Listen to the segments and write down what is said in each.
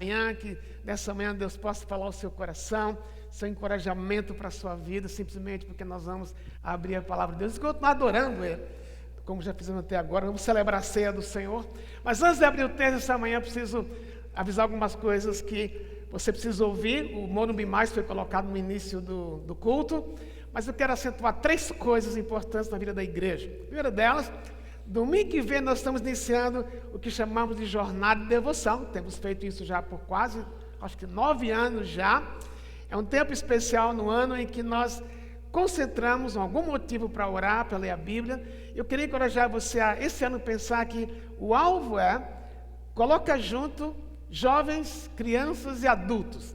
Amanhã, que nessa manhã Deus possa falar ao seu coração, seu encorajamento para a sua vida, simplesmente porque nós vamos abrir a palavra de Deus e continuar adorando Ele, como já fizemos até agora. Vamos celebrar a ceia do Senhor. Mas antes de abrir o texto essa manhã, eu preciso avisar algumas coisas que você precisa ouvir. O Morumbi Mais foi colocado no início do culto, mas eu quero acentuar 3 coisas importantes na vida da igreja. A primeira delas, domingo que vem nós estamos iniciando o que chamamos de jornada de devoção. Temos feito isso já por quase, acho que 9 anos já. É um tempo especial no ano em que nós concentramos algum motivo para orar, para ler a Bíblia. Eu queria encorajar você a, esse ano, pensar que o alvo coloca junto jovens, crianças e adultos.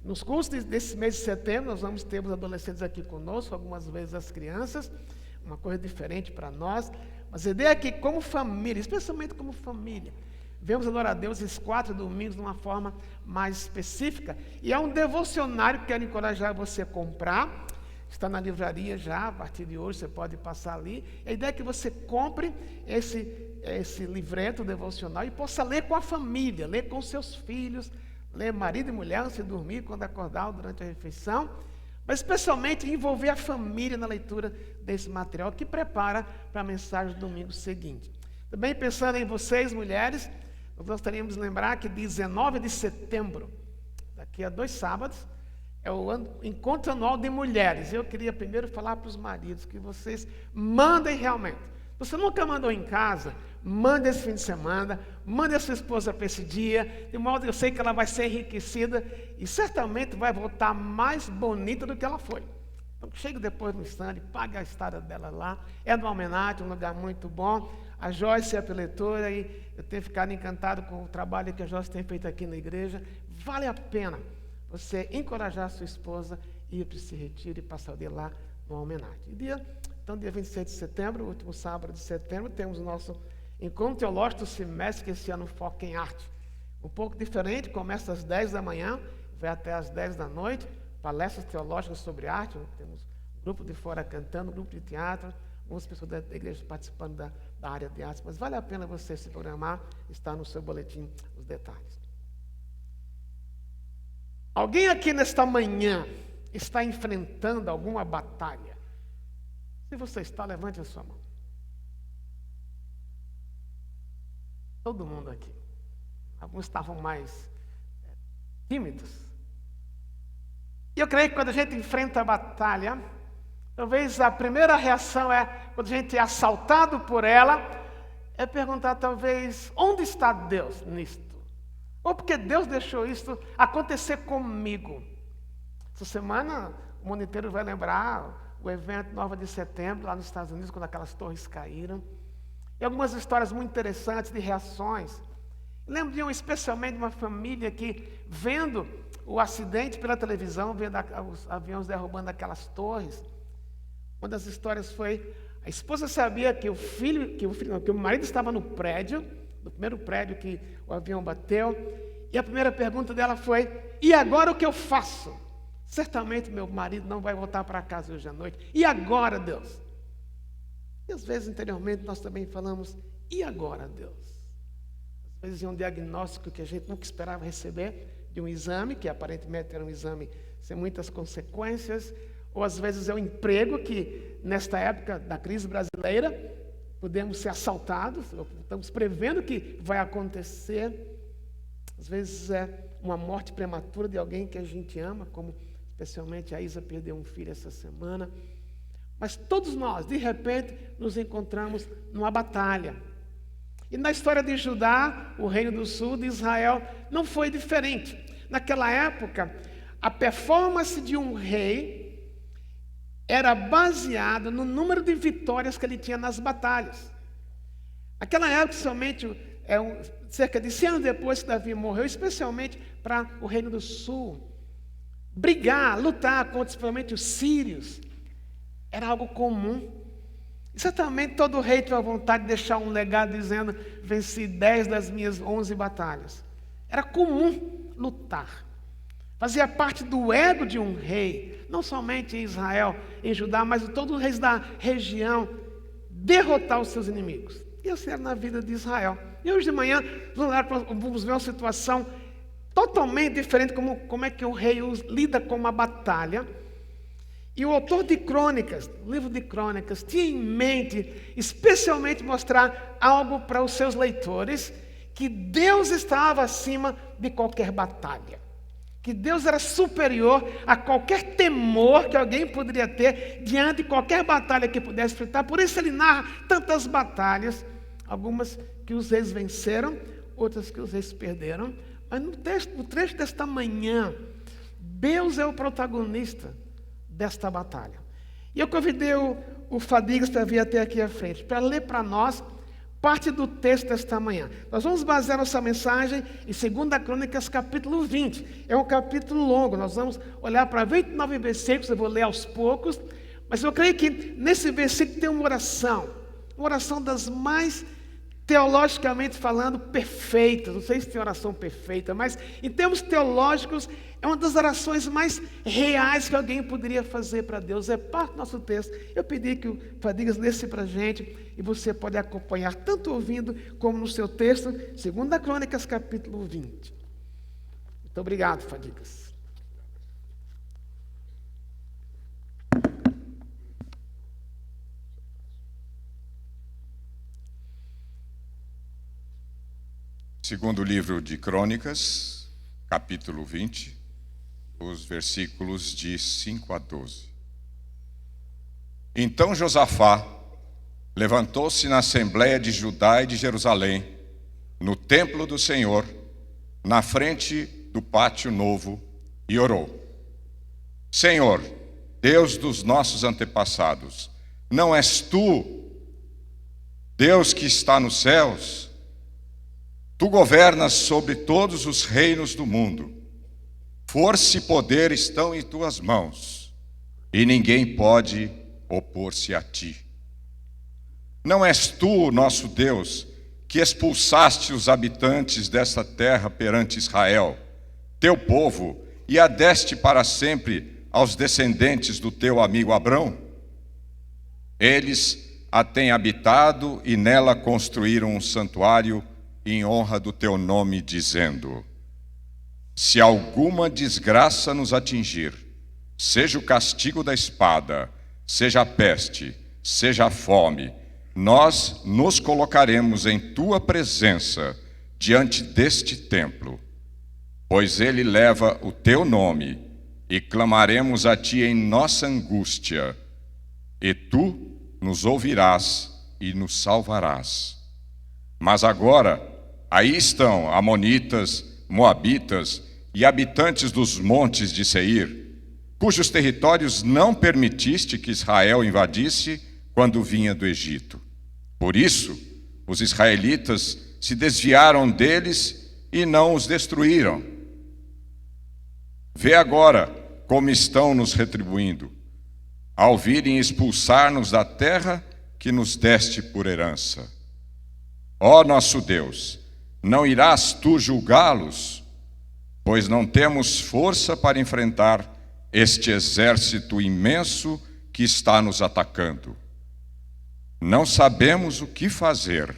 Nos cursos desse mês de setembro, nós vamos ter os adolescentes aqui conosco, algumas vezes as crianças, uma coisa diferente para nós. Mas a ideia é que, como família, especialmente como família, vamos adorar a Deus esses 4 domingos de uma forma mais específica. E é um devocionário que quero encorajar você a comprar. Está na livraria já, a partir de hoje você pode passar ali. A ideia é que você compre esse livreto devocional e possa ler com a família, ler com seus filhos, ler marido e mulher antes de dormir, quando acordar ou durante a refeição. Mas especialmente envolver a família na leitura desse material que prepara para a mensagem do domingo seguinte. Também pensando em vocês, mulheres, nós gostaríamos de lembrar que 19 de setembro, daqui a 2 sábados, é o encontro anual de mulheres. Eu queria primeiro falar para os maridos que vocês mandem realmente. Você nunca mandou em casa, manda esse fim de semana, manda a sua esposa para esse dia, de modo que eu sei que ela vai ser enriquecida e certamente vai voltar mais bonita do que ela foi. Então chega depois no stand, paga a estada dela lá, é uma homenagem, um lugar muito bom. A Joyce é a preletora e eu tenho ficado encantado com o trabalho que a Joyce tem feito aqui na igreja. Vale a pena você encorajar a sua esposa e ir para esse retiro e passar o dia lá numa homenagem. Então, dia 26 de setembro, último sábado de setembro, temos o nosso encontro teológico do semestre, que esse ano foca em arte. Um pouco diferente, começa às 10 da manhã, vai até às 10 da noite, palestras teológicas sobre arte, temos um grupo de fora cantando, um grupo de teatro, algumas pessoas da igreja participando da área de artes, mas vale a pena você se programar, está no seu boletim os detalhes. Alguém aqui nesta manhã está enfrentando alguma batalha? Se você está, levante a sua mão. Todo mundo aqui. Alguns estavam mais tímidos. E eu creio que quando a gente enfrenta a batalha, talvez a primeira reação quando a gente é assaltado por ela, é perguntar talvez, onde está Deus nisto? Ou porque Deus deixou isso acontecer comigo? Essa semana, o mundo inteiro vai lembrar o evento 9 de setembro, lá nos Estados Unidos, quando aquelas torres caíram. E algumas histórias muito interessantes de reações. Lembro especialmente de uma família que, vendo o acidente pela televisão, vendo os aviões derrubando aquelas torres, uma das histórias foi, a esposa sabia que o marido estava no prédio, no primeiro prédio que o avião bateu, e a primeira pergunta dela foi, e agora o que eu faço? Certamente meu marido não vai voltar para casa hoje à noite. E agora, Deus? E às vezes, interiormente, nós também falamos, e agora, Deus? Às vezes é um diagnóstico que a gente nunca esperava receber, de um exame, que aparentemente era um exame sem muitas consequências, ou às vezes é um emprego que, nesta época da crise brasileira, podemos ser assaltados, estamos prevendo que vai acontecer. Às vezes é uma morte prematura de alguém que a gente ama, como especialmente a Isa perdeu um filho essa semana. Mas todos nós, de repente, nos encontramos numa batalha. E na história de Judá, o reino do sul de Israel, não foi diferente. Naquela época, a performance de um rei era baseada no número de vitórias que ele tinha nas batalhas. Naquela época, somente cerca de 100 anos depois que Davi morreu, especialmente para o reino do sul, brigar, lutar contra principalmente os sírios, era algo comum. E certamente todo rei tinha a vontade de deixar um legado dizendo, venci 10 das minhas 11 batalhas. Era comum lutar. Fazia parte do ego de um rei, não somente em Israel, em Judá, mas de todos os reis da região, derrotar os seus inimigos. E assim era na vida de Israel. E hoje de manhã, vamos ver uma situação totalmente diferente como é que o rei lida com uma batalha. E o autor de Crônicas, livro de Crônicas, tinha em mente especialmente mostrar algo para os seus leitores, que Deus estava acima de qualquer batalha. Que Deus era superior a qualquer temor que alguém poderia ter diante de qualquer batalha que pudesse enfrentar. Por isso ele narra tantas batalhas, algumas que os reis venceram, outras que os reis perderam. Mas no trecho desta manhã, Deus é o protagonista desta batalha. E eu convidei o Fadigas para vir até aqui à frente, para ler para nós parte do texto desta manhã. Nós vamos basear nossa mensagem em 2 Crônicas, capítulo 20. É um capítulo longo, nós vamos olhar para 29 versículos, eu vou ler aos poucos, mas eu creio que nesse versículo tem uma oração das mais, teologicamente falando, perfeitas. Não sei se tem oração perfeita, mas em termos teológicos, é uma das orações mais reais que alguém poderia fazer para Deus. É parte do nosso texto. Eu pedi que o Fadigas lesse para a gente, e você pode acompanhar, tanto ouvindo como no seu texto, 2 Crônicas, capítulo 20. Muito obrigado, Fadigas. Segundo livro de Crônicas, capítulo 20, os versículos de 5 a 12. Então Josafá levantou-se na Assembleia de Judá e de Jerusalém, no templo do Senhor, na frente do pátio novo, e orou: Senhor, Deus dos nossos antepassados, não és tu, Deus que está nos céus? Tu governas sobre todos os reinos do mundo. Força e poder estão em tuas mãos, e ninguém pode opor-se a ti. Não és tu, nosso Deus, que expulsaste os habitantes desta terra perante Israel, teu povo, e a deste para sempre aos descendentes do teu amigo Abrão? Eles a têm habitado e nela construíram um santuário em honra do teu nome, dizendo: se alguma desgraça nos atingir, seja o castigo da espada, seja a peste, seja a fome, nós nos colocaremos em tua presença diante deste templo, pois ele leva o teu nome, e clamaremos a ti em nossa angústia, e tu nos ouvirás e nos salvarás. Mas agora, aí estão amonitas, moabitas e habitantes dos montes de Seir, cujos territórios não permitiste que Israel invadisse quando vinha do Egito. Por isso, os israelitas se desviaram deles e não os destruíram. Vê agora como estão nos retribuindo, ao virem expulsar-nos da terra que nos deste por herança. Ó nosso Deus, não irás tu julgá-los? Pois não temos força para enfrentar este exército imenso que está nos atacando. Não sabemos o que fazer,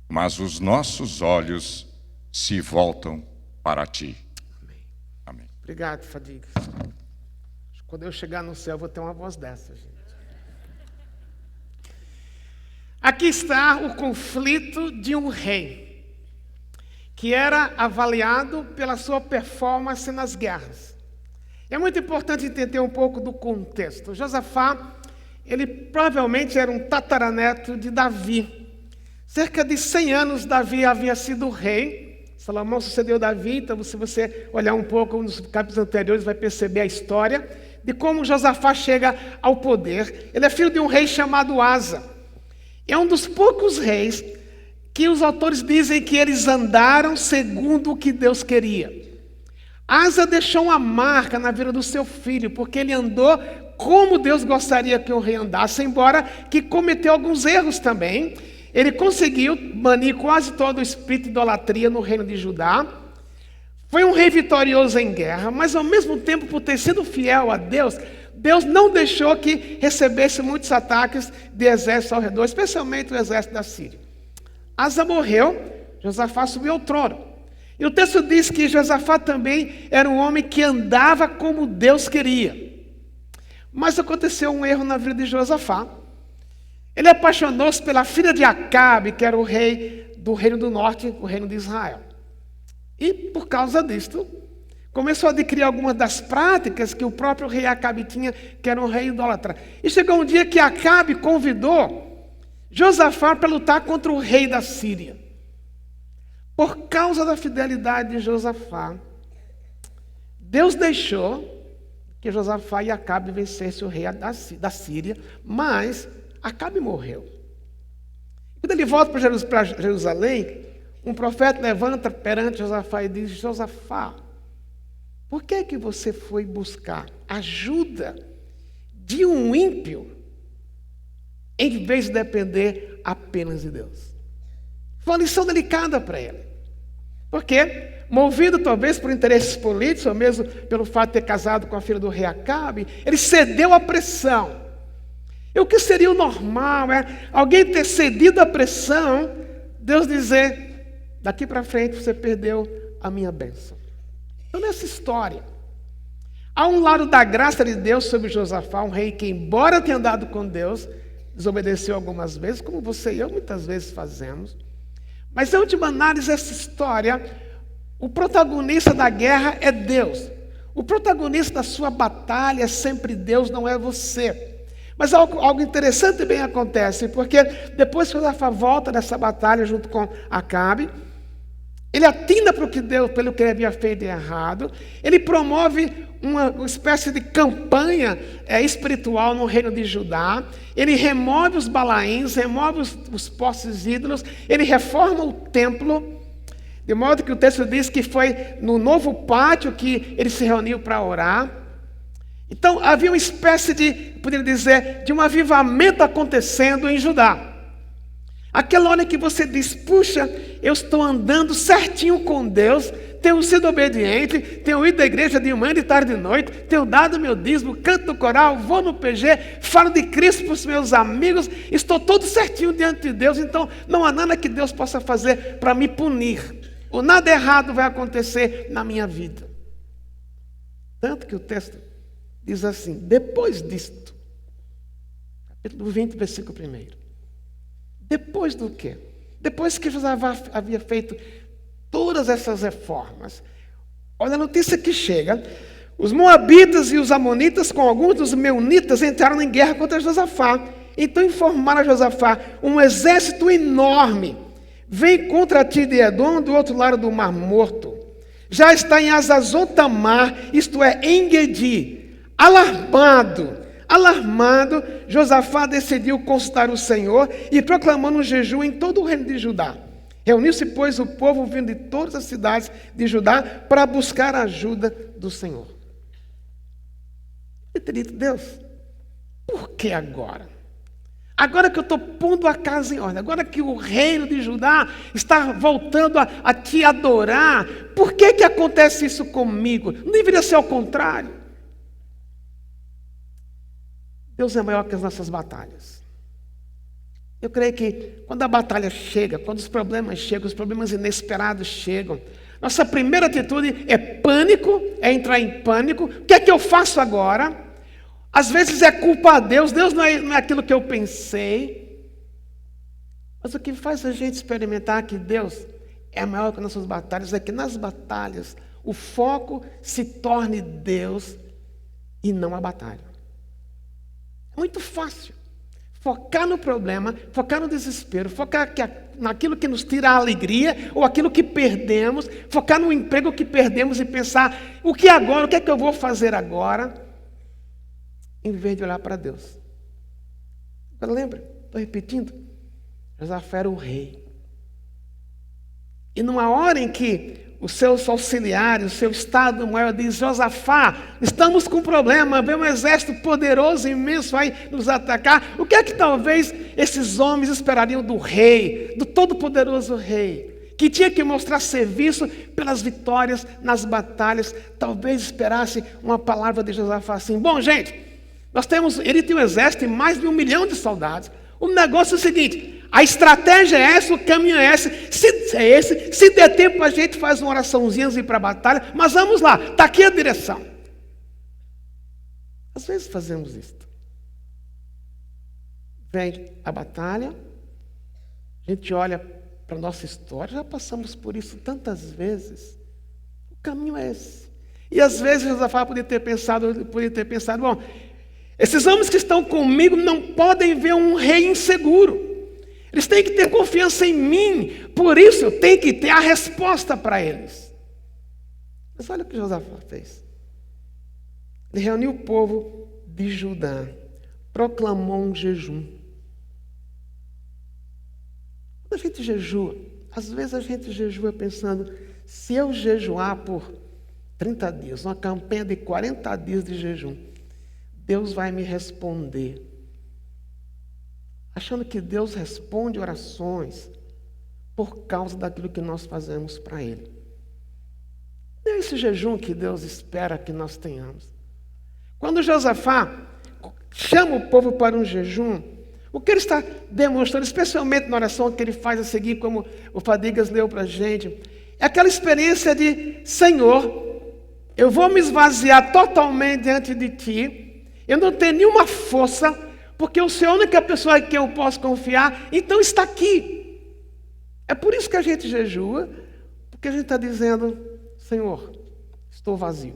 mas os nossos olhos se voltam para ti. Amém. Amém. Obrigado, Fadigas. Quando eu chegar no céu, eu vou ter uma voz dessa, gente. Aqui está o conflito de um rei, que era avaliado pela sua performance nas guerras. É muito importante entender um pouco do contexto. Josafá, ele provavelmente era um tataraneto de Davi. Cerca de 100 anos Davi havia sido rei. Salomão sucedeu Davi, então se você olhar um pouco nos capítulos anteriores, vai perceber a história de como Josafá chega ao poder. Ele é filho de um rei chamado Asa. É um dos poucos reis que os autores dizem que eles andaram segundo o que Deus queria. Asa deixou uma marca na vida do seu filho, porque ele andou como Deus gostaria que o rei andasse, embora que cometeu alguns erros também. Ele conseguiu banir quase todo o espírito de idolatria no reino de Judá. Foi um rei vitorioso em guerra, mas ao mesmo tempo, por ter sido fiel a Deus, Deus não deixou que recebesse muitos ataques de exércitos ao redor, especialmente o exército da Síria. Asa morreu, Josafá subiu ao trono. E o texto diz que Josafá também era um homem que andava como Deus queria. Mas aconteceu um erro na vida de Josafá. Ele apaixonou-se pela filha de Acabe, que era o rei do reino do norte, o reino de Israel. E por causa disto, começou a adquirir algumas das práticas que o próprio rei Acabe tinha, que era um rei idólatra. E chegou um dia que Acabe convidou Josafá para lutar contra o rei da Síria. Por causa da fidelidade de Josafá, Deus deixou que Josafá e Acabe vencessem o rei da Síria, mas Acabe morreu. Quando ele volta para Jerusalém, um profeta levanta perante Josafá e diz: Josafá, por que é que você foi buscar ajuda de um ímpio em vez de depender apenas de Deus? Foi uma lição delicada para ele. Porque, movido talvez por interesses políticos, ou mesmo pelo fato de ter casado com a filha do rei Acabe, ele cedeu à pressão. E o que seria o normal é alguém ter cedido à pressão, Deus dizer: daqui para frente você perdeu a minha bênção. Então, nessa história, há um lado da graça de Deus sobre Josafá, um rei que, embora tenha andado com Deus, desobedeceu algumas vezes, como você e eu muitas vezes fazemos. Mas, em última análise, essa história, o protagonista da guerra é Deus. O protagonista da sua batalha é sempre Deus, não é você. Mas algo interessante também acontece, porque depois que Josafá volta dessa batalha junto com Acabe, ele atina pelo que ele havia feito de errado, ele promove uma espécie de campanha espiritual no reino de Judá, ele remove os balaíns, remove os postes ídolos, ele reforma o templo, de modo que o texto diz que foi no novo pátio que ele se reuniu para orar. Então havia uma espécie de, poderia dizer, de um avivamento acontecendo em Judá. Aquela hora que você diz: puxa, eu estou andando certinho com Deus, tenho sido obediente, tenho ido à igreja de manhã, de tarde e de noite, tenho dado meu dízimo, canto no coral, vou no PG, falo de Cristo para os meus amigos, estou todo certinho diante de Deus, então não há nada que Deus possa fazer para me punir, ou nada errado vai acontecer na minha vida. Tanto que o texto diz assim: depois disto, capítulo 20, versículo 1. Depois do quê? Depois que Josafá havia feito todas essas reformas, olha a notícia que chega: os moabitas e os amonitas, com alguns dos meunitas, entraram em guerra contra Josafá. Então informaram a Josafá: um exército enorme vem contra ti de Edom, do outro lado do Mar Morto. Já está em Hazazon Tamar, isto é, em Gedi. Alarmado, Josafá decidiu consultar o Senhor e proclamando um jejum em todo o reino de Judá. Reuniu-se, pois, o povo vindo de todas as cidades de Judá para buscar a ajuda do Senhor. Eu teria dito: Deus, por que agora? Agora que eu estou pondo a casa em ordem, agora que o reino de Judá está voltando a te adorar, por que acontece isso comigo? Não deveria ser ao contrário? Deus é maior que as nossas batalhas. Eu creio que quando a batalha chega, quando os problemas chegam, os problemas inesperados chegam, nossa primeira atitude é pânico, é entrar em pânico. O que é que eu faço agora? Às vezes é culpa a Deus, Deus não é aquilo que eu pensei. Mas o que faz a gente experimentar que Deus é maior que as nossas batalhas é que nas batalhas o foco se torne Deus e não a batalha. Muito fácil focar no problema, focar no desespero, focar naquilo que nos tira a alegria ou aquilo que perdemos, focar no emprego que perdemos e pensar: o que agora, o que é que eu vou fazer agora? Em vez de olhar para Deus. Agora lembra, estou repetindo, Josafá era o rei. E numa hora em que os seus auxiliares, o seu estado maior diz: Josafá, estamos com um problema, vem um exército poderoso, imenso, vai nos atacar. O que é que talvez esses homens esperariam do rei, do todo-poderoso rei, que tinha que mostrar serviço pelas vitórias nas batalhas? Talvez esperasse uma palavra de Josafá assim: bom, gente, ele tem um exército de mais de 1 milhão de soldados. O negócio é o seguinte: A estratégia é essa, o caminho é esse. Se der tempo, a gente faz uma oraçãozinha e ir para a batalha. Mas vamos lá, está aqui a direção. Às vezes fazemos isso. Vem a batalha, a gente olha para a nossa história, já passamos por isso tantas vezes. O caminho é esse. E às vezes Josafá podia ter pensado, bom, esses homens que estão comigo não podem ver um rei inseguro. Eles têm que ter confiança em mim. Por isso eu tenho que ter a resposta para eles. Mas olha o que Josafá fez. Ele reuniu o povo de Judá. Proclamou um jejum. Quando a gente jejua, às vezes a gente jejua pensando, se eu jejuar por 30 dias, uma campanha de 40 dias de jejum, Deus vai me responder. Achando que Deus responde orações por causa daquilo que nós fazemos para Ele. Não é esse jejum que Deus espera que nós tenhamos. Quando Josafá chama o povo para um jejum, o que ele está demonstrando, especialmente na oração que ele faz a seguir, como o Fadigas leu para a gente, é aquela experiência de, Senhor, eu vou me esvaziar totalmente diante de Ti, eu não tenho nenhuma força, porque o Senhor é a única pessoa em quem eu posso confiar, então está aqui. É por isso que a gente jejua, porque a gente está dizendo, Senhor, estou vazio.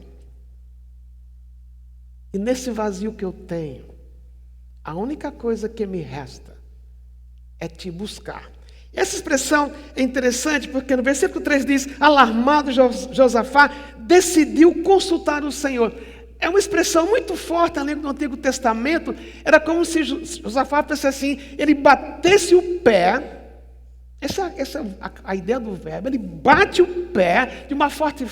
E nesse vazio que eu tenho, a única coisa que me resta é Te buscar. Essa expressão é interessante porque no versículo 3 diz, alarmado Josafá decidiu consultar o Senhor. É uma expressão muito forte ali no Antigo Testamento. Era como se Josafá fosse assim, ele batesse o pé, a ideia do verbo, ele bate o pé de uma forte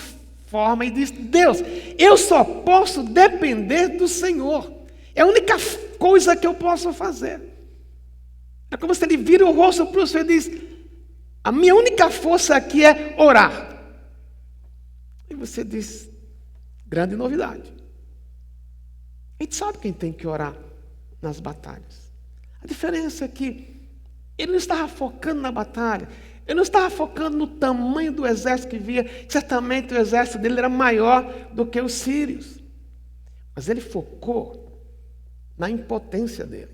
forma e diz, Deus, eu só posso depender do Senhor. É a única coisa que eu posso fazer. É como se ele vira o rosto para o Senhor e diz, a minha única força aqui é orar. E você diz, grande novidade. A gente sabe quem tem que orar nas batalhas. A diferença é que ele não estava focando na batalha. Ele não estava focando no tamanho do exército que via. Certamente o exército dele era maior do que os sírios. Mas ele focou na impotência dele,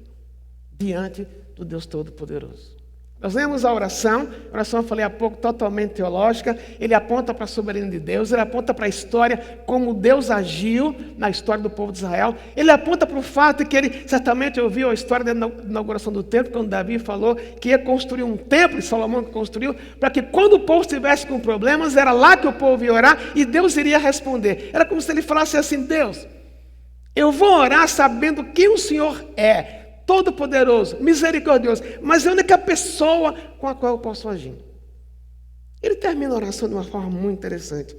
diante do Deus Todo-Poderoso. Nós lemos a oração eu falei há pouco, totalmente teológica. Ele aponta para a soberania de Deus, ele aponta para a história, como Deus agiu na história do povo de Israel. Ele aponta para o fato de que ele certamente ouviu a história da inauguração do templo, quando Davi falou que ia construir um templo, e Salomão construiu, para que quando o povo estivesse com problemas, era lá que o povo ia orar e Deus iria responder. Era como se ele falasse assim, Deus, eu vou orar sabendo quem o Senhor é, todo-poderoso, misericordioso, mas é a única pessoa com a qual eu posso agir. Ele termina a oração de uma forma muito interessante.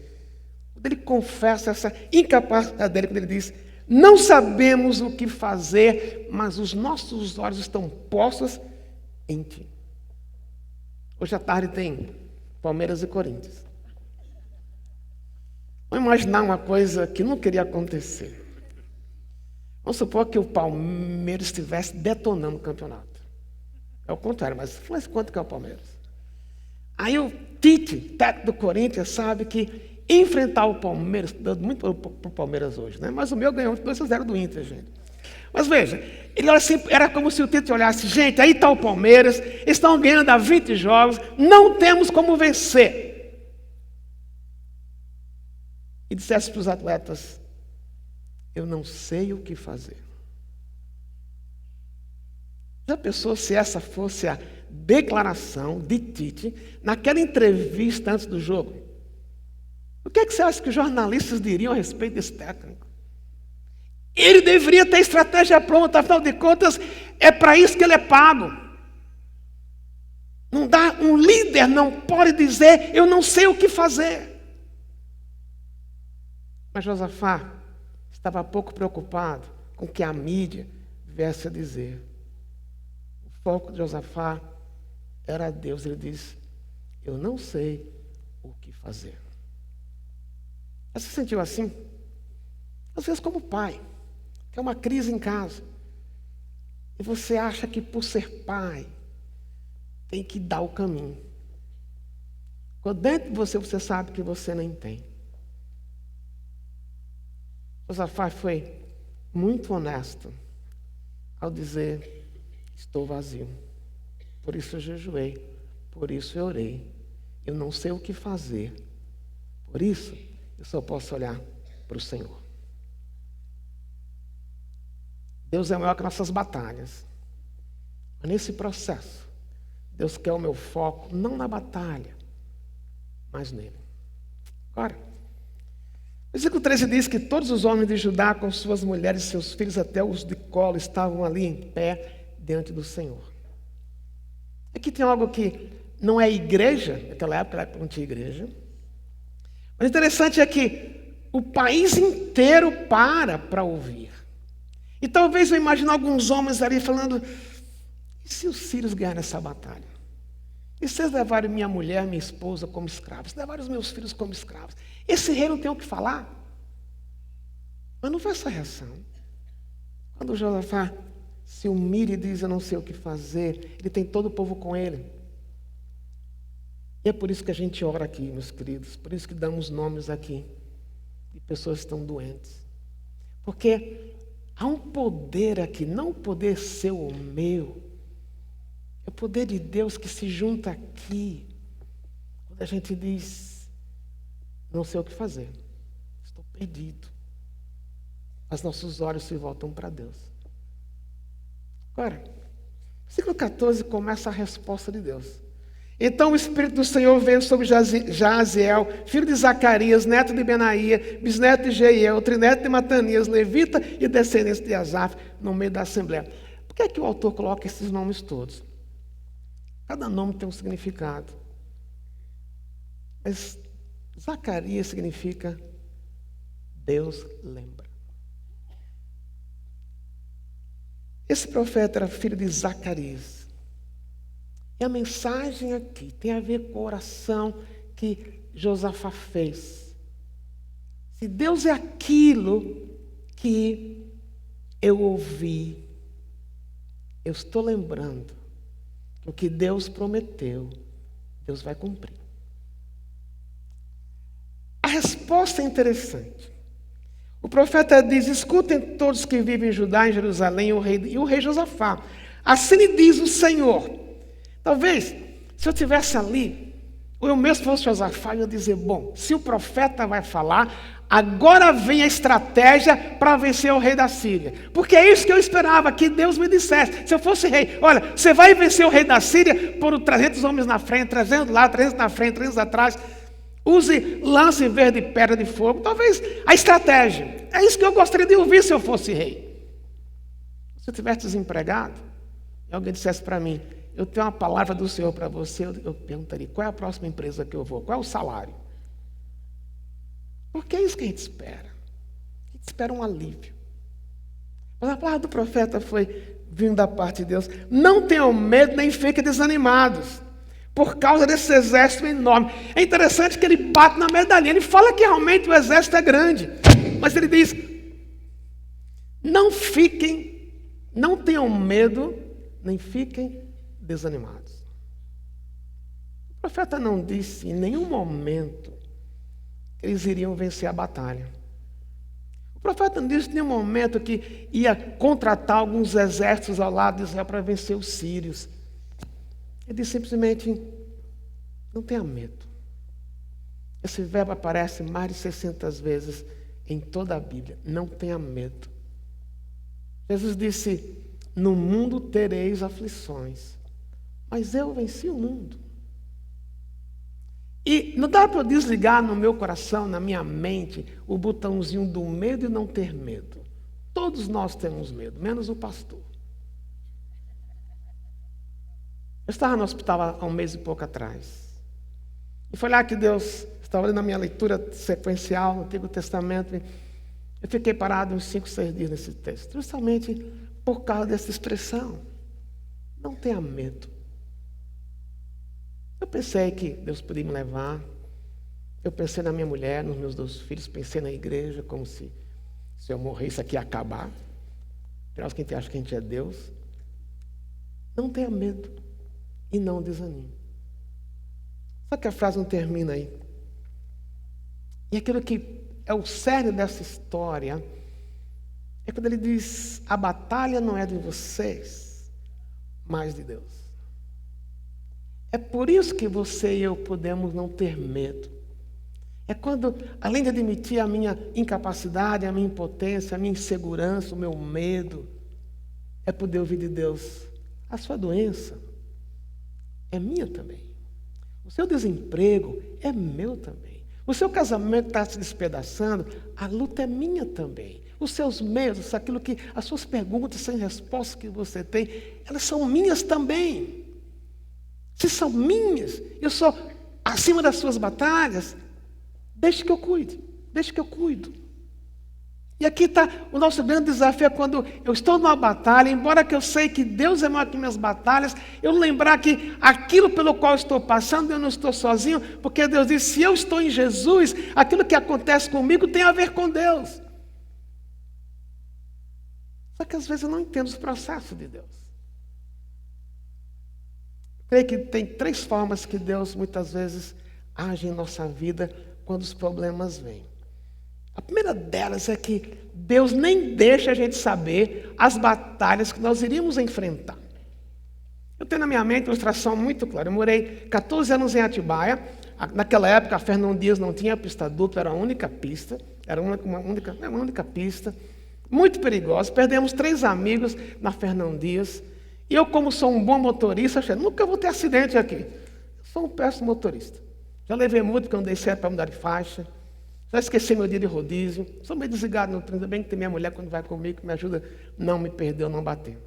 Ele confessa essa incapacidade dele, quando ele diz, não sabemos o que fazer, mas os nossos olhos estão postos em Ti. Hoje à tarde tem Palmeiras e Corinthians. Vamos imaginar uma coisa que não queria acontecer. Vamos supor que o Palmeiras estivesse detonando o campeonato. É o contrário, mas quanto que é o Palmeiras? Aí o Tite, técnico do Corinthians, sabe que enfrentar o Palmeiras, dando muito para o Palmeiras hoje, né? Mas o meu ganhou 2-0 do Inter, gente. Mas veja, ele olha assim, era como se o Tite olhasse, gente, aí está o Palmeiras, estão ganhando há 20 jogos, não temos como vencer. E dissesse para os atletas, eu não sei o que fazer. Já pensou se essa fosse a declaração de Tite naquela entrevista antes do jogo? O que é que você acha que os jornalistas diriam a respeito desse técnico? Ele deveria ter estratégia pronta, afinal de contas, é para isso que ele é pago. Não dá, um líder não pode dizer, eu não sei o que fazer. Mas Josafá estava pouco preocupado com o que a mídia viesse a dizer. O foco de Josafá era Deus. Ele diz, eu não sei o que fazer. Você se sentiu assim? Às vezes como pai, tem uma crise em casa, e você acha que por ser pai, tem que dar o caminho. Quando dentro de você, você sabe que você nem tem. Josafá foi muito honesto ao dizer: estou vazio. Por isso eu jejuei, por isso eu orei. Eu não sei o que fazer. Por isso, eu só posso olhar para o Senhor. Deus é maior que nossas batalhas. Mas nesse processo, Deus quer o meu foco, não na batalha, mas nele. Agora, o versículo 13 diz que todos os homens de Judá, com suas mulheres e seus filhos, até os de colo, estavam ali em pé diante do Senhor. Aqui tem algo que não é igreja, naquela época não tinha igreja. Mas o interessante é que o país inteiro para ouvir. E talvez eu imagine alguns homens ali falando: e se os sírios ganharem essa batalha? E se eles levarem minha mulher, minha esposa como escravos? Se levarem os meus filhos como escravos? Esse rei não tem o que falar? Mas não foi essa reação. Quando Josafá se humilha e diz: eu não sei o que fazer, ele tem todo o povo com ele. E é por isso que a gente ora aqui, meus queridos. Por isso que damos nomes aqui de pessoas que estão doentes. Porque há um poder aqui, não o poder seu ou meu. É o poder de Deus que se junta aqui. Quando a gente diz: não sei o que fazer, estou perdido. Mas nossos olhos se voltam para Deus. Agora, versículo 14 começa a resposta de Deus. Então o Espírito do Senhor veio sobre Jaziel, filho de Zacarias, neto de Benaía, bisneto de Jeiel, trineto de Matanias, levita e descendente de Asaf, no meio da assembleia. Por que é que o autor coloca esses nomes todos? Cada nome tem um significado. Mas Zacarias significa Deus lembra. Esse profeta era filho de Zacarias. E a mensagem aqui tem a ver com a oração que Josafá fez. Se Deus é aquilo que eu ouvi, eu estou lembrando que o que Deus prometeu, Deus vai cumprir. A resposta é interessante. O profeta diz: escutem todos que vivem em Judá, em Jerusalém, e o rei Josafá. Assim lhe diz o Senhor. Talvez, se eu estivesse ali, ou eu mesmo fosse Josafá, eu ia dizer: bom, se o profeta vai falar, agora vem a estratégia para vencer o rei da Síria. Porque é isso que eu esperava, que Deus me dissesse. Se eu fosse rei: olha, você vai vencer o rei da Síria, por 300 homens na frente, 300 lá, 300 na frente, 300 atrás. Use lance verde e pedra de fogo. Talvez a estratégia. É isso que eu gostaria de ouvir se eu fosse rei. Se eu estivesse desempregado e alguém dissesse para mim: eu tenho uma palavra do Senhor para você, eu perguntaria: qual é a próxima empresa que eu vou? Qual é o salário? Porque é isso que a gente espera. A gente espera um alívio. Mas a palavra do profeta foi vindo da parte de Deus: não tenham medo nem fiquem desanimados por causa desse exército enorme. É interessante que ele bate na medalhinha. Ele fala que realmente o exército é grande. Mas ele diz: não fiquem, não tenham medo, nem fiquem desanimados. O profeta não disse em nenhum momento que eles iriam vencer a batalha. O profeta não disse em nenhum momento que ia contratar alguns exércitos ao lado de Israel para vencer os sírios. Ele disse simplesmente: não tenha medo. Esse verbo aparece mais de 600 vezes em toda a Bíblia. Não tenha medo. Jesus disse: no mundo tereis aflições, mas eu venci o mundo. E não dá para eu desligar no meu coração, na minha mente, o botãozinho do medo e não ter medo. Todos nós temos medo, menos o pastor. Eu estava no hospital há um mês e pouco atrás. E foi lá que Deus, estava ali na minha leitura sequencial no Antigo Testamento. Eu fiquei parado uns 5, 6 dias nesse texto, justamente por causa dessa expressão. Não tenha medo. Eu pensei que Deus podia me levar. Eu pensei na minha mulher, nos meus 2 filhos. Pensei na igreja, como se eu morresse aqui ia acabar. Afinal, quem acha que a gente é Deus. Não tenha medo. e não desanime. Só que a frase não termina aí. E aquilo que é o cerne dessa história é quando ele diz: a batalha não é de vocês, mas de Deus. É por isso que você e eu podemos não ter medo. É quando, além de admitir a minha incapacidade, a minha impotência, a minha insegurança, o meu medo, é poder ouvir de Deus: a sua doença é minha também. O seu desemprego é meu também. O seu casamento está se despedaçando, a luta é minha também. Os seus medos, as suas perguntas sem resposta que você tem, elas são minhas também. Se são minhas, eu sou acima das suas batalhas, deixe que eu cuide, deixe que eu cuido. E aqui está o nosso grande desafio, é quando eu estou numa batalha, embora que eu sei que Deus é maior que minhas batalhas, eu lembrar que aquilo pelo qual eu estou passando, eu não estou sozinho, porque Deus diz: se eu estou em Jesus, aquilo que acontece comigo tem a ver com Deus. Só que às vezes eu não entendo os processos de Deus. Creio que tem 3 formas que Deus muitas vezes age em nossa vida quando os problemas vêm. A primeira delas é que Deus nem deixa a gente saber as batalhas que nós iríamos enfrentar. Eu tenho na minha mente uma ilustração muito clara. Eu morei 14 anos em Atibaia. Naquela época, a Fernão Dias não tinha pista dupla, era a única pista. Era uma única pista. Muito perigosa. Perdemos 3 amigos na Fernão Dias. E eu, como sou um bom motorista, achei: nunca vou ter acidente aqui. Eu sou um péssimo motorista. Já levei muito porque eu não dei certo para mudar de faixa. Já esqueci meu dia de rodízio. Sou meio desligado no trânsito. Bem que tem minha mulher quando vai comigo, que me ajuda a não me perder ou não bater.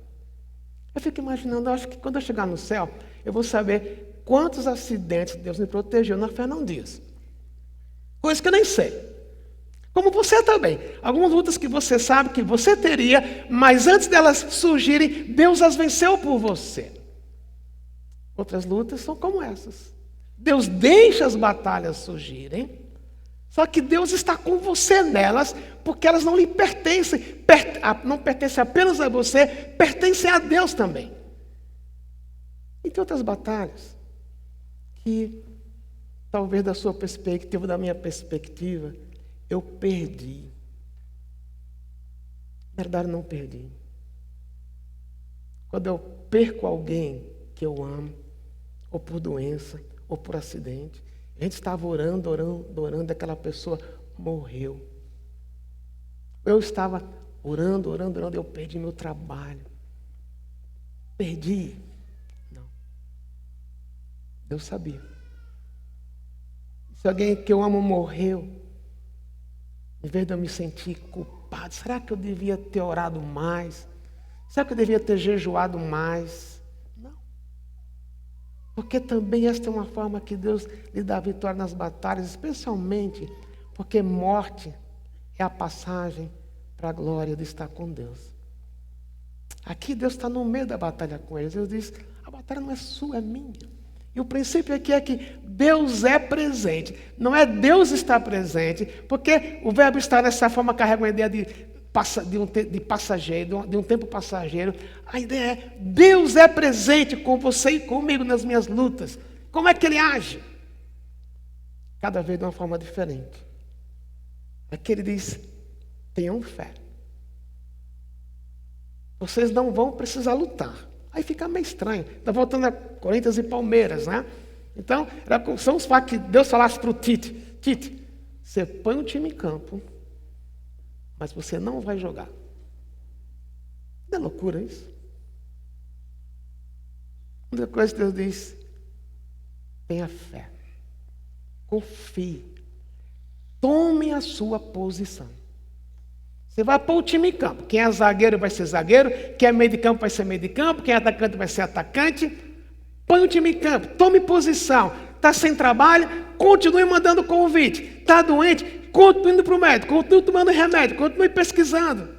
Eu fico imaginando, eu acho que quando eu chegar no céu, eu vou saber quantos acidentes Deus me protegeu na Fernão Dias. Coisa que eu nem sei. Como você também. Algumas lutas que você sabe que você teria, mas antes delas surgirem, Deus as venceu por você. Outras lutas são como essas. Deus deixa as batalhas surgirem, só que Deus está com você nelas, porque elas não lhe pertencem. Não pertencem apenas a você, pertencem a Deus também. E tem outras batalhas que, talvez da sua perspectiva, da minha perspectiva, eu perdi. Na verdade, não perdi. Quando eu perco alguém que eu amo, ou por doença, ou por acidente, a gente estava orando, e aquela pessoa morreu. Eu estava orando, e eu perdi meu trabalho. Perdi? Não. Deus sabia. Se alguém que eu amo morreu, em vez de eu me sentir culpado, será que eu devia ter orado mais? Será que eu devia ter jejuado mais? Não. Porque também esta é uma forma que Deus lhe dá vitória nas batalhas, especialmente porque morte é a passagem para a glória de estar com Deus. Aqui Deus está no meio da batalha com eles. Deus diz: a batalha não é sua, é minha. E o princípio aqui é que Deus é presente. Não é Deus estar presente, porque o verbo estar nessa forma carrega uma ideia de passageiro, de um tempo passageiro. A ideia é: Deus é presente com você e comigo nas minhas lutas. Como é que Ele age? Cada vez de uma forma diferente. Aqui Ele diz: tenham fé. Vocês não vão precisar lutar. Aí fica meio estranho. Está voltando a Corinthians e Palmeiras, né? Então, são os fatos que Deus falasse para o Tite: Tite, você põe um time em campo, mas você não vai jogar. Não é loucura isso? Uma coisa que Deus diz: tenha fé, confie, tome a sua posição. Você vai pôr o time em campo. Quem é zagueiro vai ser zagueiro, quem é meio de campo vai ser meio de campo, quem é atacante vai ser atacante. Põe o time em campo, tome posição. Está sem trabalho, continue mandando convite. Está doente, continue indo para o médico, continue tomando remédio, continue pesquisando.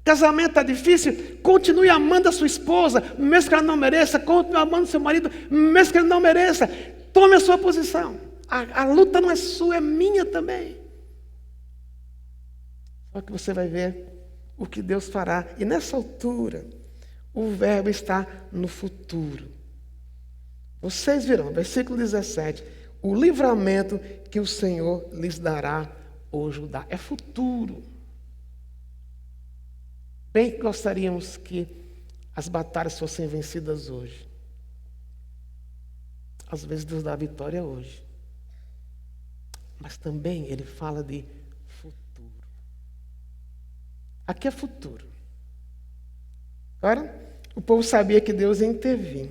Casamento está difícil, continue amando a sua esposa, mesmo que ela não mereça, continue amando seu marido, mesmo que ele não mereça. Tome a sua posição. A luta não é sua, é minha também. Só que você vai ver o que Deus fará. E nessa altura, o verbo está no futuro. Vocês verão, versículo 17, o livramento que o Senhor lhes dará, ou Judá. É futuro. Bem que gostaríamos que as batalhas fossem vencidas hoje. Às vezes Deus dá a vitória hoje. Mas também Ele fala de futuro. Aqui é futuro. Agora, o povo sabia que Deus ia intervir.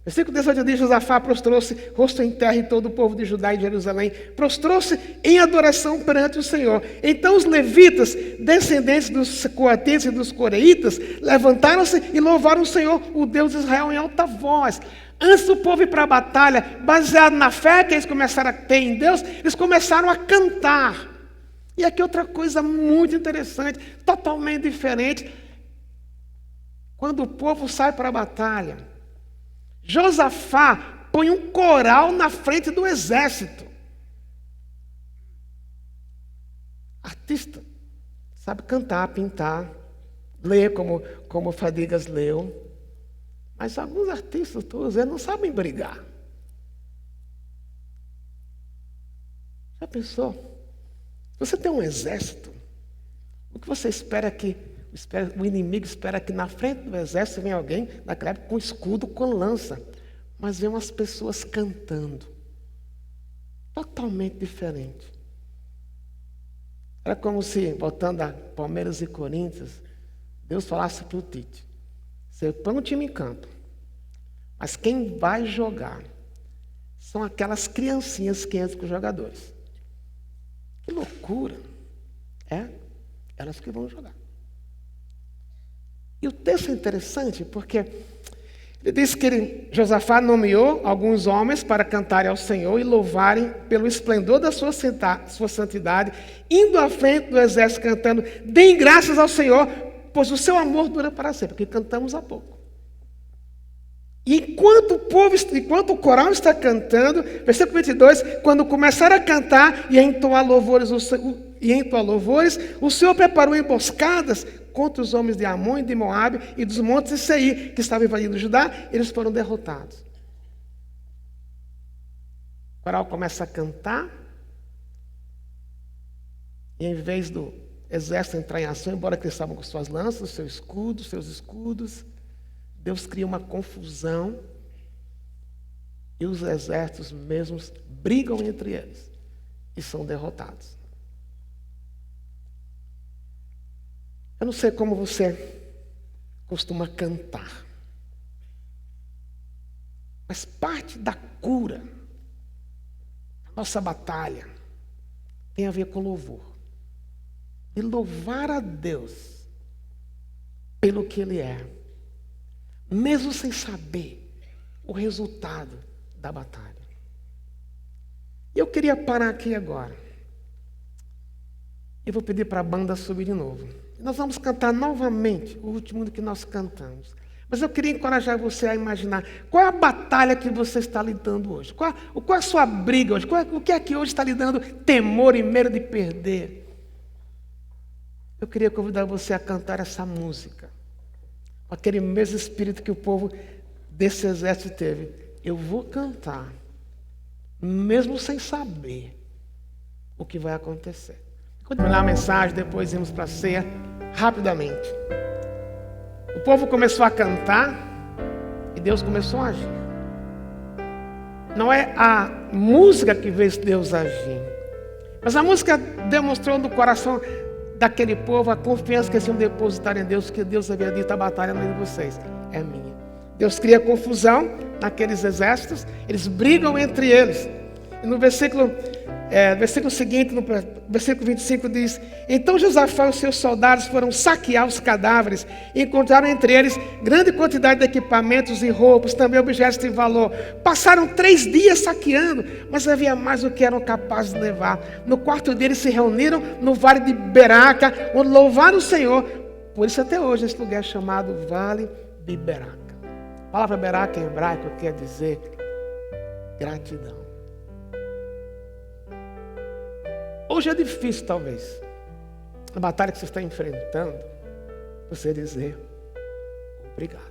Versículo 18 diz: Josafá prostrou-se, rosto em terra, e todo o povo de Judá e de Jerusalém prostrou-se em adoração perante o Senhor. Então os levitas, descendentes dos coateses e dos coreitas, levantaram-se e louvaram o Senhor, o Deus de Israel, em alta voz. Antes do povo ir para a batalha, baseado na fé que eles começaram a ter em Deus, eles começaram a cantar. E aqui outra coisa muito interessante, totalmente diferente. Quando o povo sai para a batalha, Josafá põe um coral na frente do exército. Artista sabe cantar, pintar, ler como Fadigas leu. Mas alguns artistas, todos eles, não sabem brigar. Já pensou? Você tem um exército, o que você espera que o inimigo espera que na frente do exército venha alguém, naquela época, com escudo, com lança. Mas vem umas pessoas cantando. Totalmente diferente. Era como se, voltando a Palmeiras e Corinthians, Deus falasse para o Tite: você põe um time em campo, mas quem vai jogar são aquelas criancinhas que entram com os jogadores. Que loucura! É, elas que vão jogar. E o texto é interessante porque ele diz que Josafá nomeou alguns homens para cantarem ao Senhor e louvarem pelo esplendor da sua santidade, indo à frente do exército cantando: deem graças ao Senhor, pois o seu amor dura para sempre, porque cantamos há pouco. E enquanto o coral está cantando, versículo 22, quando começaram a cantar e a entoar louvores, o Senhor preparou emboscadas contra os homens de Amon e de Moabe e dos montes de Seir, que estavam invadindo Judá, eles foram derrotados. O coral começa a cantar, e em vez do exército entrar em ação, embora que eles estavam com suas lanças, seus escudos, Deus cria uma confusão e os exércitos mesmos brigam entre eles e são derrotados. Eu não sei como você costuma cantar, mas parte da cura da nossa batalha tem a ver com louvor. E louvar a Deus pelo que Ele é, mesmo sem saber o resultado da batalha. Eu queria parar aqui agora. Eu vou pedir para a banda subir de novo. Nós vamos cantar novamente o último do que nós cantamos. Mas eu queria encorajar você a imaginar qual é a batalha que você está lidando hoje. Qual é a sua briga hoje? O que é que hoje está lhe dando temor e medo de perder? Eu queria convidar você a cantar essa música. Com aquele mesmo espírito que o povo desse exército teve. Eu vou cantar, mesmo sem saber o que vai acontecer. Quando terminar a mensagem, depois irmos para a ceia, rapidamente. O povo começou a cantar e Deus começou a agir. Não é a música que fez Deus agir, mas a música demonstrou no coração daquele povo a confiança que eles iam depositar em Deus, que Deus havia dito: a batalha não é de vocês, é minha. Deus cria confusão naqueles exércitos, eles brigam entre eles. E no versículo seguinte, no versículo 25 diz: então Josafá e os seus soldados foram saquear os cadáveres e encontraram entre eles grande quantidade de equipamentos e roupas, também objetos de valor. Passaram 3 dias saqueando, mas havia mais do que eram capazes de levar. No quarto dia eles se reuniram no vale de Beraca, onde louvaram o Senhor. Por isso até hoje esse lugar é chamado Vale de Beraca. A palavra Beraca em hebraico quer dizer gratidão. Hoje é difícil, talvez, a batalha que você está enfrentando, você dizer obrigado.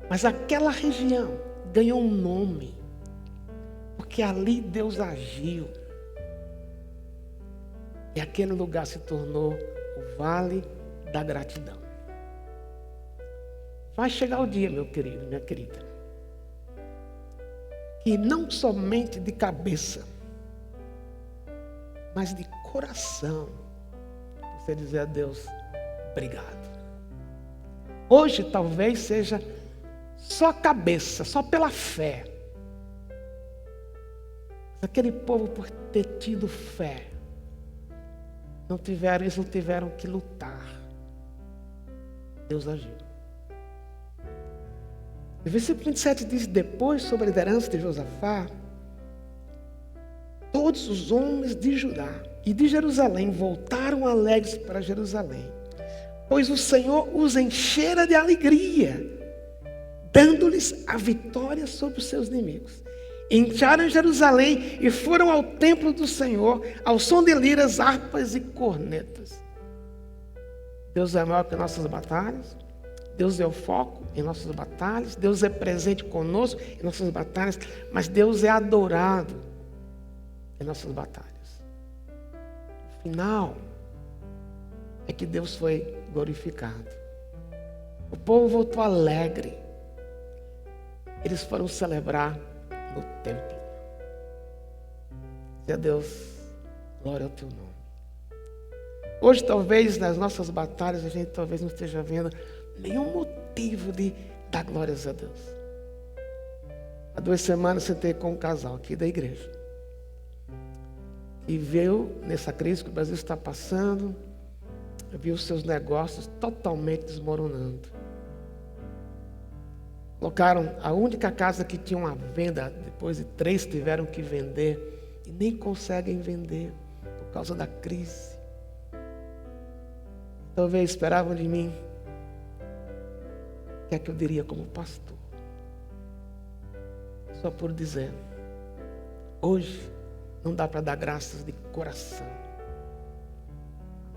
Mas aquela região ganhou um nome, porque ali Deus agiu. E aquele lugar se tornou o Vale da Gratidão. Vai chegar o dia, meu querido, minha querida, que não somente de cabeça, mas de coração, você dizer a Deus, obrigado. Hoje talvez seja só a cabeça, só pela fé. Mas aquele povo, por ter tido fé, eles não tiveram que lutar. Deus agiu. O versículo 27 diz: depois, sob a liderança de Josafá, todos os homens de Judá e de Jerusalém voltaram alegres para Jerusalém, pois o Senhor os enchera de alegria, dando-lhes a vitória sobre os seus inimigos. Entraram em Jerusalém e foram ao templo do Senhor, ao som de liras, harpas e cornetas. Deus é maior que nossas batalhas. Deus é o foco em nossas batalhas. Deus é presente conosco em nossas batalhas. Mas Deus é adorado em nossas batalhas. O final é que Deus foi glorificado. O povo voltou alegre. Eles foram celebrar no templo. Dizer a Deus, glória ao teu nome. Hoje, talvez, nas nossas batalhas, a gente talvez não esteja vendo nenhum motivo de dar glórias a Deus. Há 2 semanas, sentei com um casal aqui da igreja. E viu, nessa crise que o Brasil está passando, viu os seus negócios totalmente desmoronando. Colocaram a única casa que tinha uma venda, depois de 3 tiveram que vender, e nem conseguem vender por causa da crise. Talvez esperavam de mim, o que é que eu diria como pastor? Só por dizer, hoje não dá para dar graças de coração.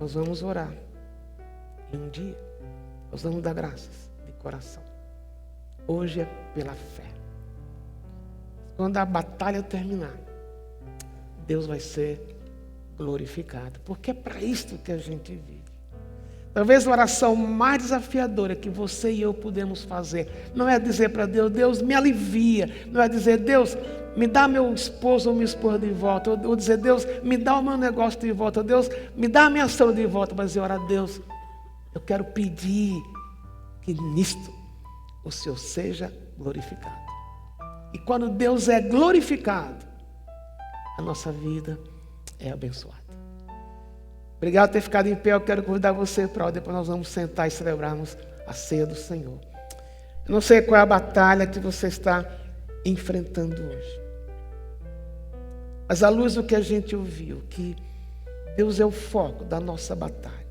Nós vamos orar, e um dia nós vamos dar graças de coração. Hoje é pela fé. Quando a batalha terminar, Deus vai ser glorificado. Porque é para isso que a gente vive. Talvez a oração mais desafiadora que você e eu podemos fazer não é dizer para Deus, Deus me alivia. Não é dizer, Deus me dá meu esposo ou minha esposa de volta. Ou dizer, Deus me dá o meu negócio de volta. Deus me dá a minha saúde de volta. Mas orar a Deus, eu quero pedir que nisto o Senhor seja glorificado. E quando Deus é glorificado, a nossa vida é abençoada. Obrigado por ter ficado em pé. Eu quero convidar você para depois nós vamos sentar e celebrarmos a ceia do Senhor. Eu não sei qual é a batalha que você está enfrentando hoje. Mas à luz do que a gente ouviu, que Deus é o foco da nossa batalha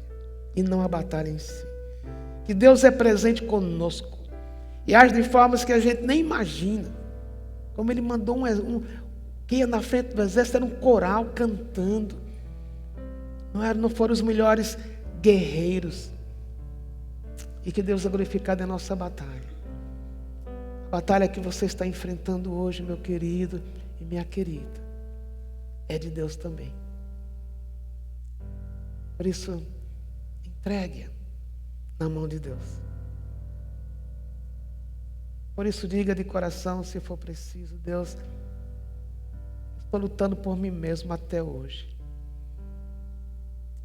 e não a batalha em si. Que Deus é presente conosco e age de formas que a gente nem imagina. Como Ele mandou que ia na frente do exército, era um coral cantando. Não foram os melhores guerreiros. E que Deus é glorificado em nossa batalha. A batalha que você está enfrentando hoje, meu querido e minha querida, é de Deus também. Por isso, entregue-a na mão de Deus. Por isso, diga de coração, se for preciso, Deus, estou lutando por mim mesmo até hoje.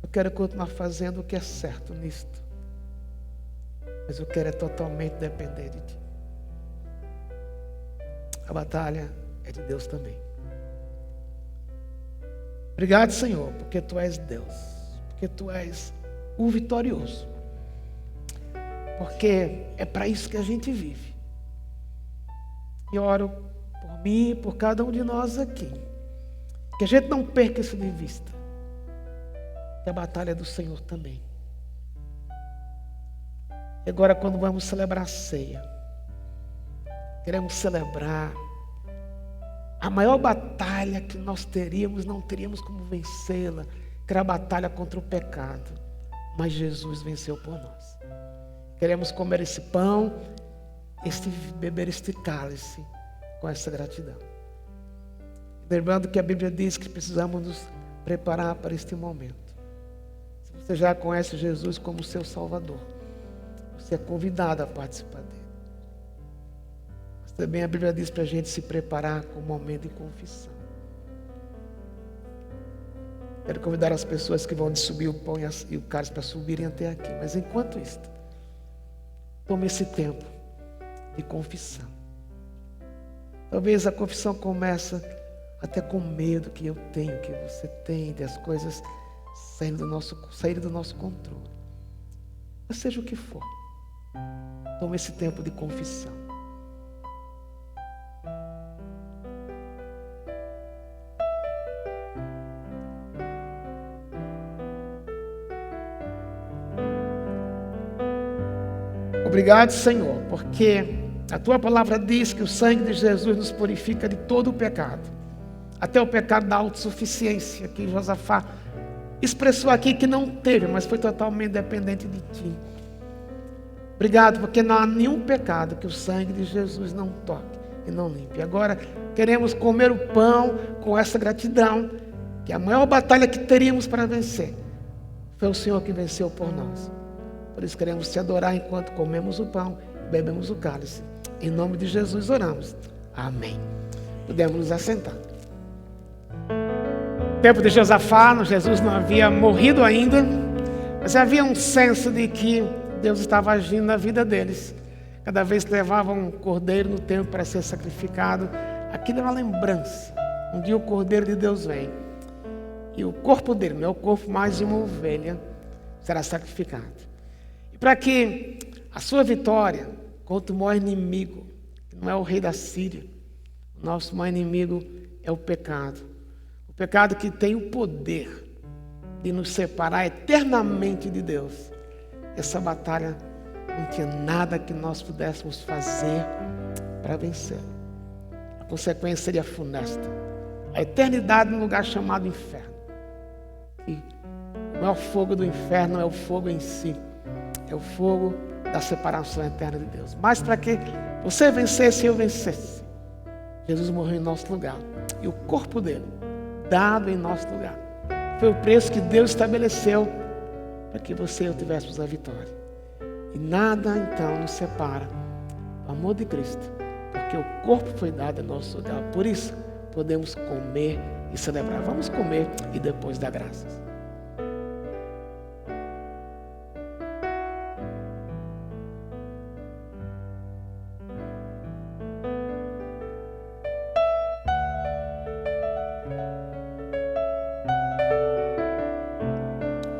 Eu quero continuar fazendo o que é certo nisto. Mas eu quero totalmente depender de Ti. A batalha é de Deus também. Obrigado, Senhor, porque Tu és Deus. Porque Tu és o vitorioso. Porque é para isso que a gente vive. E oro por mim e por cada um de nós aqui. Que a gente não perca isso de vista. Que a batalha é do Senhor também. E agora, quando vamos celebrar a ceia, queremos celebrar a maior batalha que nós teríamos, não teríamos como vencê-la, que era a batalha contra o pecado. Mas Jesus venceu por nós. Queremos comer esse pão, beber este cálice, com essa gratidão. Lembrando que a Bíblia diz que precisamos nos preparar para este momento. Se você já conhece Jesus como seu Salvador, você é convidado a participar dele. Mas também a Bíblia diz para a gente se preparar com o momento de confissão. Quero convidar as pessoas que vão subir o pão e o cálice para subirem até aqui. Mas enquanto isso, tome esse tempo de confissão. Talvez a confissão comece até com medo que eu tenho, que você tem, das coisas saírem do nosso controle. Mas seja o que for, tome esse tempo de confissão. Obrigado, Senhor, porque a Tua palavra diz que o sangue de Jesus nos purifica de todo o pecado, até o pecado da autossuficiência, que Josafá expressou aqui que não teve, mas foi totalmente dependente de Ti. Obrigado, porque não há nenhum pecado que o sangue de Jesus não toque e não limpe. Agora queremos comer o pão com essa gratidão, que a maior batalha que teríamos para vencer foi o Senhor que venceu por nós. Por isso queremos Te adorar enquanto comemos o pão e bebemos o cálice. Em nome de Jesus oramos. Amém. Podemos nos assentar. No tempo de Josafá, Jesus não havia morrido ainda, mas havia um senso de que Deus estava agindo na vida deles. Cada vez que levavam um cordeiro no templo para ser sacrificado, aquilo era uma lembrança. Um dia o cordeiro de Deus vem e o corpo dele, não é o corpo mais de uma ovelha, será sacrificado. E para que a sua vitória contra o maior inimigo, que não é o rei da Síria, o nosso maior inimigo é o pecado. O pecado que tem o poder de nos separar eternamente de Deus. Essa batalha não tinha nada que nós pudéssemos fazer para vencer. A consequência seria funesta. A eternidade num lugar chamado inferno. E o maior fogo do inferno não é o fogo em si, é o fogo da separação eterna de Deus. Mas para que você vencesse e eu vencesse, Jesus morreu em nosso lugar. E o corpo dele, dado em nosso lugar, foi o preço que Deus estabeleceu para que você e eu tivéssemos a vitória. E nada então nos separa do amor de Cristo, porque o corpo foi dado em nosso lugar. Por isso podemos comer e celebrar. Vamos comer e depois dar graças.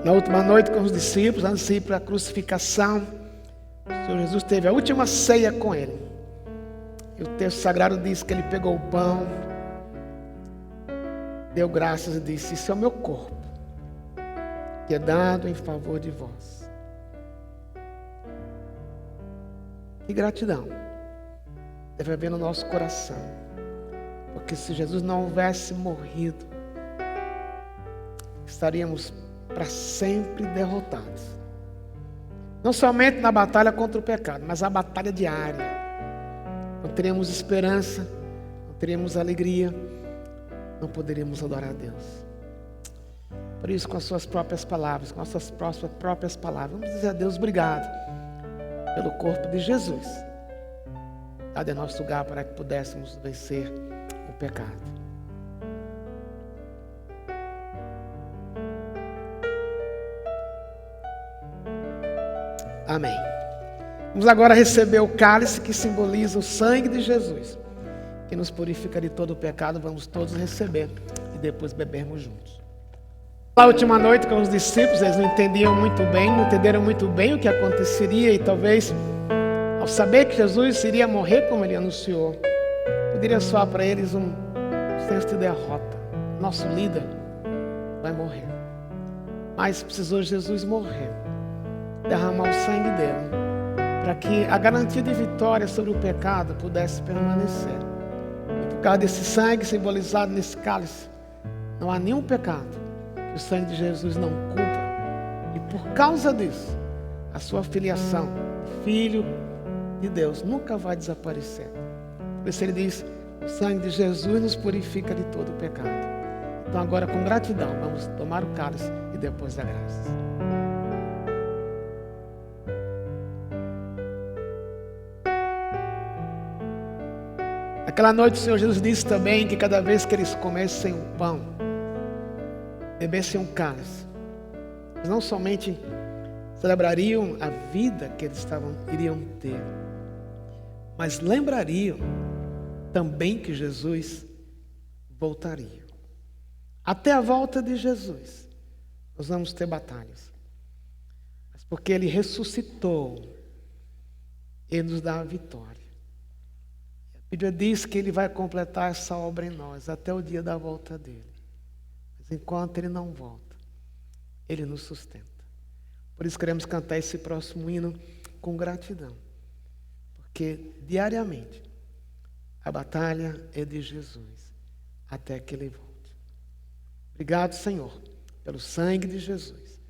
Na última noite com os discípulos, antes de ir para a crucificação, o Senhor Jesus teve a última ceia com ele. E o texto sagrado diz que ele pegou o pão, deu graças e disse: isso é o meu corpo, que é dado em favor de vós. Que gratidão deve haver no nosso coração, porque se Jesus não houvesse morrido, estaríamos para sempre derrotados. Não somente na batalha contra o pecado, mas a batalha diária. Não teremos esperança, não teremos alegria, não poderíamos adorar a Deus. Por isso, com as suas próprias palavras, com as suas próprias palavras, vamos dizer a Deus obrigado pelo corpo de Jesus, dado em nosso lugar para que pudéssemos vencer o pecado. Amém. Vamos agora receber o cálice que simboliza o sangue de Jesus, que nos purifica de todo o pecado. Vamos todos receber e depois bebermos juntos. Na última noite com os discípulos, eles não entenderam muito bem o que aconteceria e talvez, ao saber que Jesus iria morrer como ele anunciou, poderia soar para eles um senso de derrota. Nosso líder vai morrer. Mas precisou Jesus morrer, derramar o sangue dele, para que a garantia de vitória sobre o pecado pudesse permanecer. E por causa desse sangue simbolizado nesse cálice, não há nenhum pecado que o sangue de Jesus não cubra. E por causa disso, a sua filiação, Filho de Deus, nunca vai desaparecer. Por isso ele diz: O sangue de Jesus nos purifica de todo o pecado. Então agora, com gratidão, vamos tomar o cálice e depois dar graças. Aquela noite o Senhor Jesus disse também que cada vez que eles comessem um pão, bebessem um cálice, eles não somente celebrariam a vida que eles iriam ter, mas lembrariam também que Jesus voltaria. Até a volta de Jesus, nós vamos ter batalhas. Mas porque Ele ressuscitou, Ele nos dá a vitória. A Bíblia diz que Ele vai completar essa obra em nós até o dia da volta dEle. Mas enquanto Ele não volta, Ele nos sustenta. Por isso queremos cantar esse próximo hino com gratidão. Porque diariamente a batalha é de Jesus até que Ele volte. Obrigado, Senhor, pelo sangue de Jesus,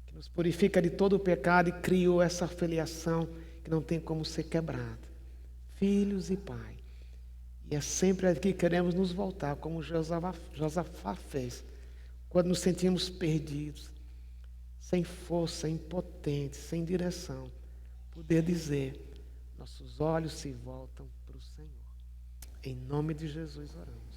que nos purifica de todo o pecado e criou essa filiação que não tem como ser quebrada. Filhos e Pai. E é sempre aqui que queremos nos voltar, como Josafá fez, quando nos sentimos perdidos, sem força, impotentes, sem direção. Poder dizer, nossos olhos se voltam para o Senhor. Em nome de Jesus oramos.